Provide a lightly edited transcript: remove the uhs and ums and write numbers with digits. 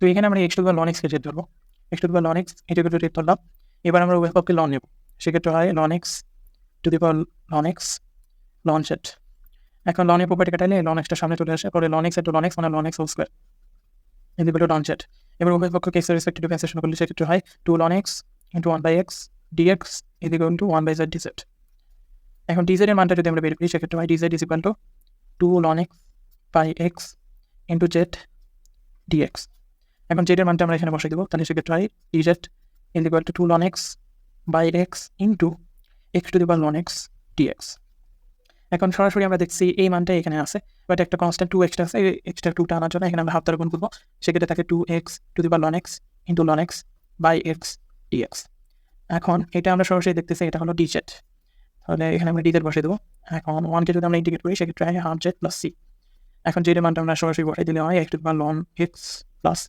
তো এখানে আমরা x to the power ln এক্সকে জেড ধরবো। X to the power ln x এটাকে জেড ধরলাম। এবার আমরা উভয় পক্ষে লন নেব, সেক্ষেত্রে হয় ln x to the power ln x ln z. এখন লনের প্রপার্টি কাটাইলে লন এক্সটা সামনে চলে আসে, পরে ln x into ln x মানে ln x whole square is equal to ln z. এবার উভয় পক্ষকে এক্স এর রেসপেক্টে ডিফারেন্সিয়েশন করলে সেক্ষেত্রে হয় 2 ln x into 1/x dx is equal two 1/z dz। এখন dz এর মানটা যদি আমরা বের করি সেক্ষেত্রে হয় dz is equal to 2 ln x by x into z dx। এখন z এর মানটা আমরা এখানে বসাই দেবো, তাহলে সেক্ষেত্রে হয় dz is equal to 2 ln x by x into x to the power ln x dx। এখন সরাসরি আমরা দেখছি এই মানটা এখানে আছে, বাট একটা কনস্ট্যান্ট 2 এক্সট্রা আছে, এই এক্সট্রা 2টা আনার জন্য এখানে আমরা হাফ দ্বারা গুণ করবো, সেক্ষেত্রে থাকে 2x to the power ln x into ln x by x dx। এখন এটা আমরা সরাসরি দেখতেছি এটা হলো dz, তাহলে এখানে আমরা dz বসিয়ে দেবো। এখন 1কে যদি আমরা ইন্টিগ্রেট করি সেক্ষেত্রে হয় হাফ z প্লাস c। এখন z এর মানটা আমরা সরাসরি বসাই দিলে হয় x to the power ln x plus